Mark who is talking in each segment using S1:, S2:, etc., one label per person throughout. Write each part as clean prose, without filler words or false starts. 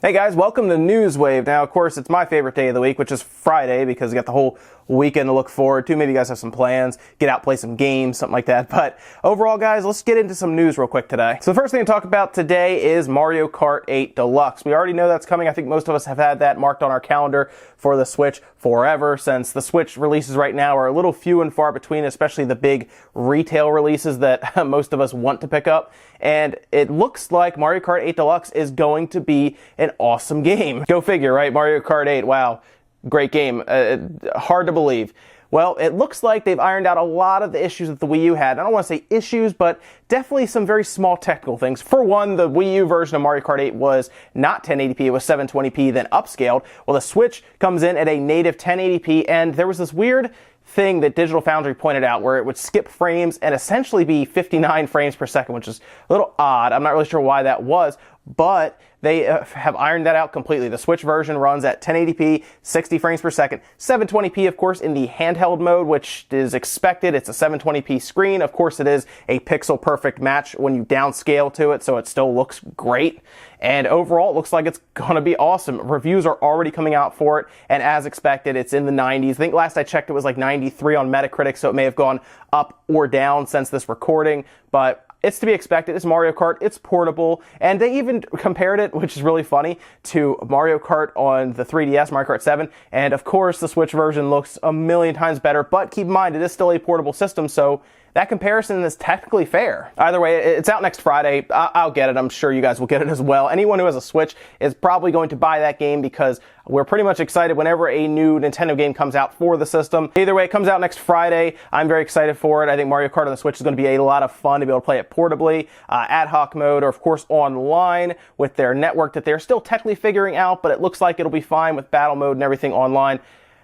S1: Hey guys, welcome to News Wave. Now, of course, it's my favorite day of the week, which is Friday, because you got the whole weekend to look forward to. Maybe you guys have some plans, get out, play some games, something like that. But overall, guys, let's get into some news real quick today. So the first thing to talk about today is Mario Kart 8 Deluxe. We already know that's coming. I think most of us have had that marked on our calendar for the Switch forever, since the Switch releases right now are a little few and far between, especially the big retail releases that most of us want to pick up. And it looks like Mario Kart 8 Deluxe is going to be an awesome game. Go figure, right? Mario Kart 8, wow, great game. Hard to believe. Well, it looks like they've ironed out a lot of the issues that the Wii U had. I don't want to say issues, but definitely some very small technical things. For one, the Wii U version of Mario Kart 8 was not 1080p, it was 720p, then upscaled. Well, the Switch comes in at a native 1080p, and there was this weird thing that Digital Foundry pointed out where it would skip frames and essentially be 59 frames per second, which is a little odd. I'm not really sure why that was, but they have ironed that out completely. The Switch version runs at 1080p, 60 frames per second, 720p, of course, in the handheld mode, which is expected. It's a 720p screen. Of course, it is a pixel-perfect match when you downscale to it, so it still looks great. And overall, it looks like it's going to be awesome. Reviews are already coming out for it, and as expected, it's in the 90s. I think last I checked, it was like 93 on Metacritic, so it may have gone up or down since this recording, but it's to be expected. It's Mario Kart, it's portable, and they even compared it, which is really funny, to Mario Kart on the 3DS, Mario Kart 7, and of course the Switch version looks a million times better, but keep in mind, it is still a portable system, so that comparison is technically fair. Either way, it's out next Friday. I'll get it. I'm sure you guys will get it as well. Anyone who has a Switch is probably going to buy that game because we're pretty much excited whenever a new Nintendo game comes out for the system. Either way, it comes out next Friday. I'm very excited for it. I think Mario Kart on the Switch is going to be a lot of fun to be able to play it portably, ad hoc mode, or of course online with their network that they're still technically figuring out, but it looks like it'll be fine with battle mode and everything online.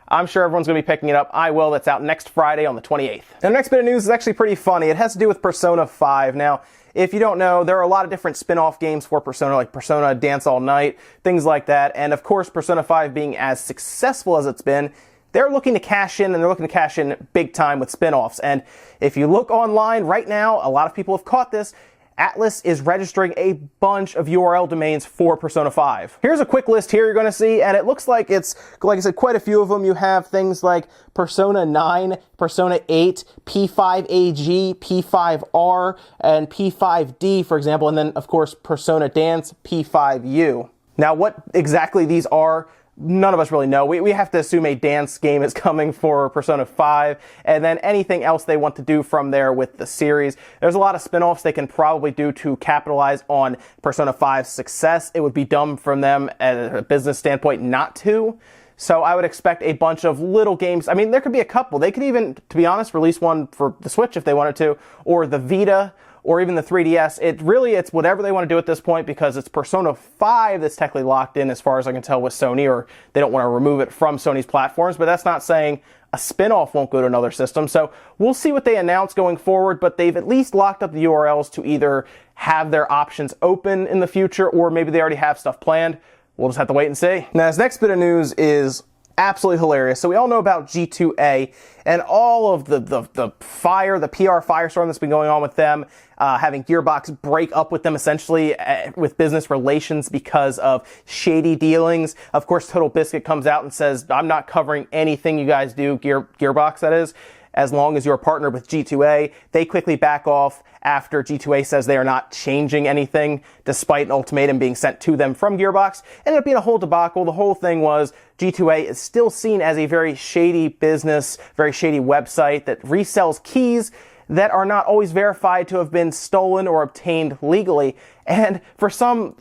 S1: I'm sure everyone's going to be picking it up. I will. That's out next Friday on the 28th. And the next bit of news is actually pretty funny. It has to do with Persona 5. Now, if you don't know, there are a lot of different spin-off games for Persona, like Persona Dance All Night, things like that. And of course, Persona 5 being as successful as it's been, they're looking to cash in, and they're looking to cash in big time with spin-offs. And if you look online right now, a lot of people have caught this. Atlas is registering a bunch of URL domains for Persona 5. Here's a quick list here you're going to see, and it looks like it's, like I said, quite a few of them. You have things like Persona 9, Persona 8, P5AG, P5R, and P5D, for example, and then, of course, Persona Dance, P5U. Now, what exactly these are, none of us really know. We have to assume a dance game is coming for Persona 5, and then anything else they want to do from there with the series. There's a lot of spin-offs they can probably do to capitalize on Persona 5's success. It would be dumb from them at a business standpoint not to. So I would expect a bunch of little games. I mean, there could be a couple. They could even, to be honest, release one for the Switch if they wanted to, or the Vita, or even the 3DS. It's whatever they want to do at this point, because it's Persona 5 that's technically locked in as far as I can tell with Sony, or they don't want to remove it from Sony's platforms, but that's not saying a spin-off won't go to another system. So we'll see what they announce going forward, but they've at least locked up the URLs to either have their options open in the future, or maybe they already have stuff planned. We'll just have to wait and see. Now, this next bit of news is absolutely hilarious. So we all know about G2A and all of the PR firestorm that's been going on with them, having Gearbox break up with them essentially with business relations because of shady dealings. Of course, Total Biscuit comes out and says, I'm not covering anything you guys do, Gearbox that is, as long as you're partnered with G2A. They quickly back off after G2A says they are not changing anything, despite an ultimatum being sent to them from Gearbox. Ended up being a whole debacle. The whole thing was G2A is still seen as a very shady business, very shady website that resells keys that are not always verified to have been stolen or obtained legally. And for some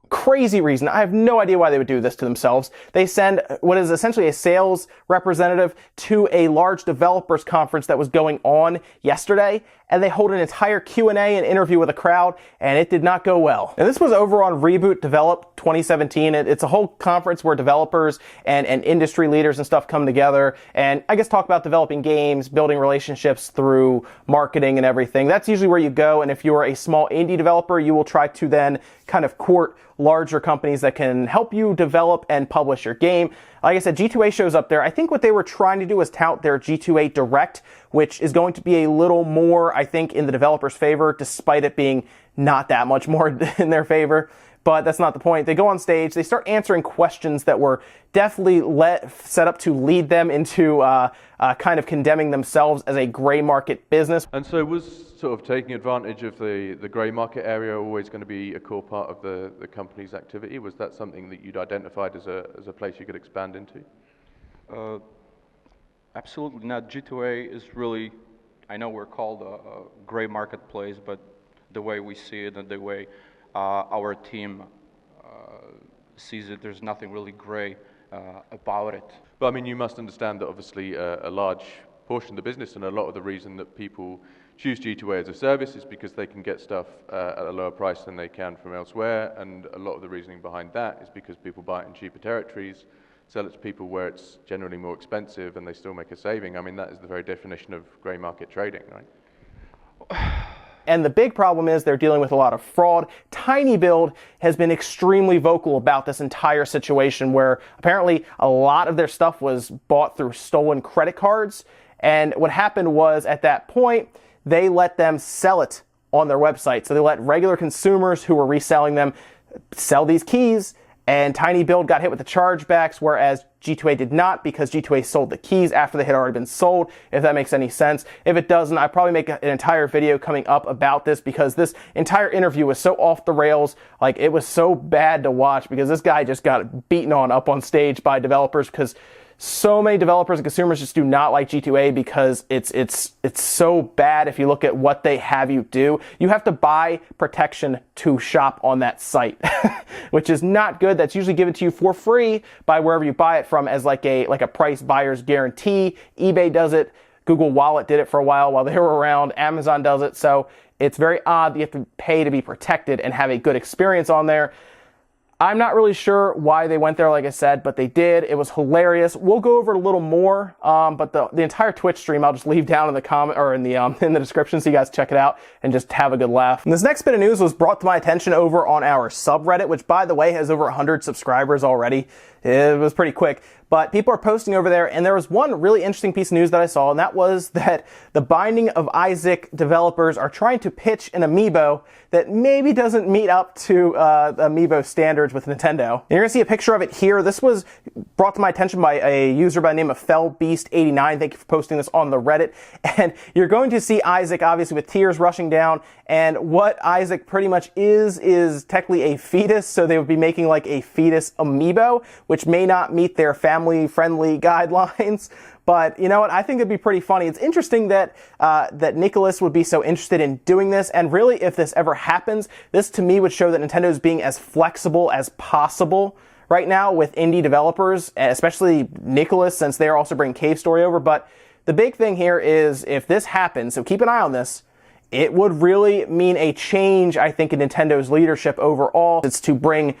S1: crazy reason, I have no idea why they would do this to themselves, they send what is essentially a sales representative to a large developers conference that was going on yesterday, and they hold an entire Q&A and interview with a crowd, and it did not go well. And this was over on Reboot Develop 2017. It's a whole conference where developers and industry leaders and stuff come together and I guess talk about developing games, building relationships through marketing and everything. That's usually where you go, and if you're a small indie developer, you will try to then kind of court larger companies that can help you develop and publish your game. Like I said, G2A shows up there. I think what they were trying to do was tout their G2A Direct, which is going to be a little more, I think, in the developer's favor, despite it being not that much more in their favor. but that's not the point. They go on stage, they start answering questions that were definitely set up to lead them into kind of condemning themselves as a gray market business.
S2: And so was sort of taking advantage of the grey market area always going to be a core part of the company's activity? Was that something that you'd identified as a place you could expand into?
S3: Absolutely not. G2A is really, I know we're called a grey marketplace, but the way we see it and the way our team sees it, there's nothing really grey about it.
S2: But I mean, you must understand that obviously a large portion of the business and a lot of the reason that people choose G2A as a service is because they can get stuff at a lower price than they can from elsewhere, and a lot of the reasoning behind that is because people buy it in cheaper territories, sell it to people where it's generally more expensive and they still make a saving. I mean, that is the very definition of grey market trading, right?
S1: And the big problem is they're dealing with a lot of fraud. TinyBuild has been extremely vocal about this entire situation where apparently a lot of their stuff was bought through stolen credit cards. And what happened was at that point, they let them sell it on their website. So they let regular consumers who were reselling them sell these keys, and TinyBuild got hit with the chargebacks, whereas G2A did not, because G2A sold the keys after they had already been sold, if that makes any sense. If it doesn't, I'll probably make an entire video coming up about this, because this entire interview was so off the rails. Like, it was so bad to watch, because this guy just got beaten up on stage by developers, because so many developers and consumers just do not like G2A because it's so bad. If you look at what they have you do, you have to buy protection to shop on that site, which is not good. That's usually given to you for free by wherever you buy it from as like a price buyer's guarantee. eBay does it. Google Wallet did it for a while they were around. Amazon does it. So it's very odd that you have to pay to be protected and have a good experience on there. I'm not really sure why they went there, like I said, but they did. It was hilarious. We'll go over it a little more, but the entire Twitch stream I'll just leave down in the comment or in the description, so you guys check it out and just have a good laugh. And this next bit of news was brought to my attention over on our subreddit, which, by the way, has over 100 subscribers already. It was pretty quick. But people are posting over there, and there was one really interesting piece of news that I saw, and that was that the Binding of Isaac developers are trying to pitch an Amiibo that maybe doesn't meet up to Amiibo standards with Nintendo. And you're going to see a picture of it here. This was brought to my attention by a user by the name of FellBeast89. Thank you for posting this on the Reddit. And you're going to see Isaac, obviously, with tears rushing down, and what Isaac pretty much is technically a fetus, so they would be making like a fetus Amiibo, which may not meet their family-friendly guidelines. But you know what? I think it'd be pretty funny. It's interesting that that Nicholas would be so interested in doing this, and really, if this ever happens, this to me would show that Nintendo is being as flexible as possible right now with indie developers, especially Nicholas, since they are also bringing Cave Story over. But the big thing here is, if this happens, so keep an eye on this, it would really mean a change, I think, in Nintendo's leadership overall. It's to bring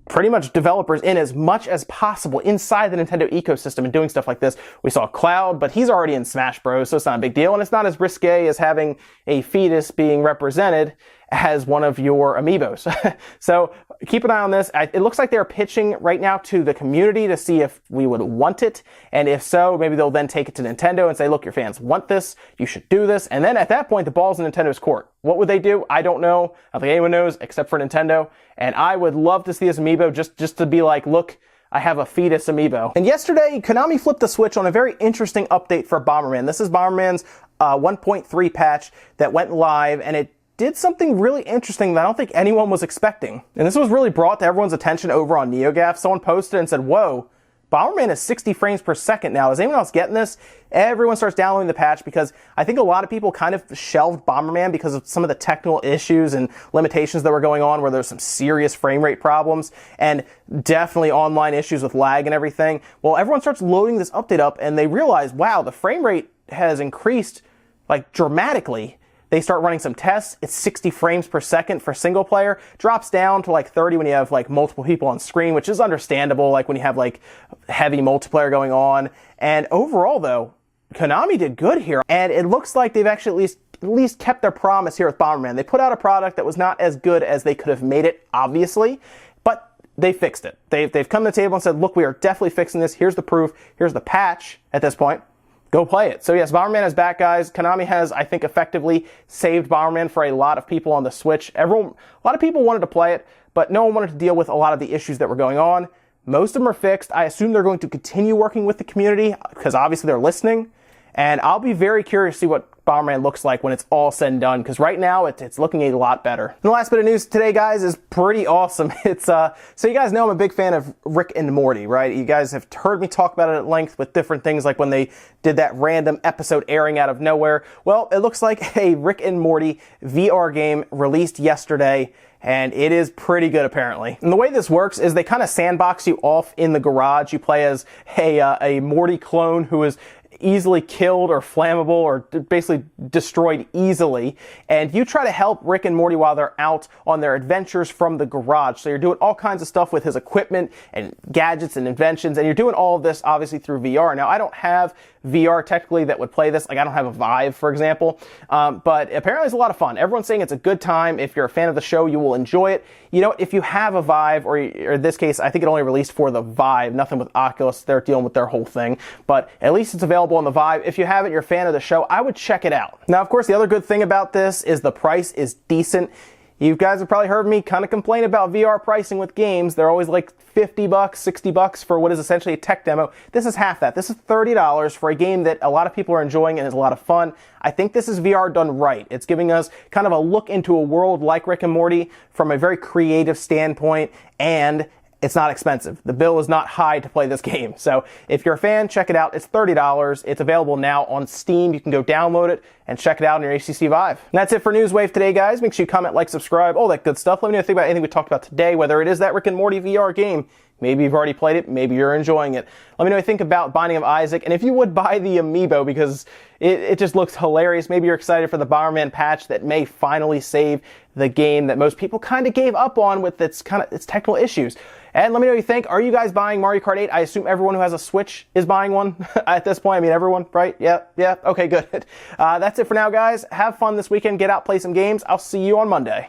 S1: pretty much developers in as much as possible inside the Nintendo ecosystem and doing stuff like this. We saw Cloud, but he's already in Smash Bros, so it's not a big deal, and it's not as risque as having a fetus being represented as one of your Amiibos. So keep an eye on this. It looks like they're pitching right now to the community to see if we would want it, and if so, maybe they'll then take it to Nintendo and say, look, your fans want this, you should do this, and then at that point, the ball's in Nintendo's court. What would they do? I don't know. I don't think anyone knows except for Nintendo, and I would love to see this Amiibo just to be like, look, I have a fetus Amiibo. And yesterday, Konami flipped the switch on a very interesting update for Bomberman. This is Bomberman's 1.3 patch that went live, and it did something really interesting that I don't think anyone was expecting. And this was really brought to everyone's attention over on NeoGAF. Someone posted and said, whoa, Bomberman is 60 frames per second now. Is anyone else getting this? Everyone starts downloading the patch because I think a lot of people kind of shelved Bomberman because of some of the technical issues and limitations that were going on, where there's some serious frame rate problems and definitely online issues with lag and everything. Well, everyone starts loading this update up and they realize, wow, the frame rate has increased like dramatically. They start running some tests. It's 60 frames per second for single player. Drops down to like 30 when you have like multiple people on screen, which is understandable, like when you have like heavy multiplayer going on. And overall though, Konami did good here. And it looks like they've actually at least kept their promise here with Bomberman. They put out a product that was not as good as they could have made it, obviously, but they fixed it. They've come to the table and said, look, we are definitely fixing this. Here's the proof. Here's the patch at this point. Go play it. So yes, Bomberman is back, guys. Konami has, I think, effectively saved Bomberman for a lot of people on the Switch. A lot of people wanted to play it, but no one wanted to deal with a lot of the issues that were going on. Most of them are fixed. I assume they're going to continue working with the community because obviously they're listening. And I'll be very curious to see what Bomberman looks like when it's all said and done, because right now it's looking a lot better. And the last bit of news today, guys, is pretty awesome. It's so you guys know I'm a big fan of Rick and Morty, right? You guys have heard me talk about it at length with different things, like when they did that random episode airing out of nowhere. Well, it looks like a Rick and Morty VR game released yesterday, and it is pretty good apparently. And the way this works is they kind of sandbox you off in the garage. You play as a Morty clone who is easily killed or flammable or basically destroyed easily, and you try to help Rick and Morty while they're out on their adventures from the garage. So you're doing all kinds of stuff with his equipment and gadgets and inventions, and you're doing all of this obviously through VR. Now, I don't have VR technically that would play this. Like, I don't have a Vive, for example, but apparently it's a lot of fun. Everyone's saying it's a good time. If you're a fan of the show, you will enjoy it. You know, if you have a Vive, or in this case, I think it only released for the Vive, nothing with Oculus. They're dealing with their whole thing, but at least it's available on the Vive. If you have it, you're a fan of the show, I would check it out. Now, of course, the other good thing about this is the price is decent. You guys have probably heard me kind of complain about VR pricing with games. They're always like $50, $60 for what is essentially a tech demo. This is half that. This is $30 for a game that a lot of people are enjoying and is a lot of fun. I think this is VR done right. It's giving us kind of a look into a world like Rick and Morty from a very creative standpoint, and it's not expensive. The bill is not high to play this game. So if you're a fan, check it out. It's $30. It's available now on Steam. You can go download it and check it out on your HTC Vive. And that's it for Newswave today, guys. Make sure you comment, like, subscribe, all that good stuff. Let me know what you think about anything we talked about today, whether it is that Rick and Morty VR game. Maybe you've already played it. Maybe you're enjoying it. Let me know what you think about Binding of Isaac. And if you would buy the Amiibo, because it just looks hilarious. Maybe you're excited for the Bomberman patch that may finally save the game that most people kind of gave up on with its technical issues. And let me know what you think. Are you guys buying Mario Kart 8? I assume everyone who has a Switch is buying one at this point. I mean, everyone, right? Yeah. Okay, good. That's it for now, guys. Have fun this weekend. Get out, play some games. I'll see you on Monday.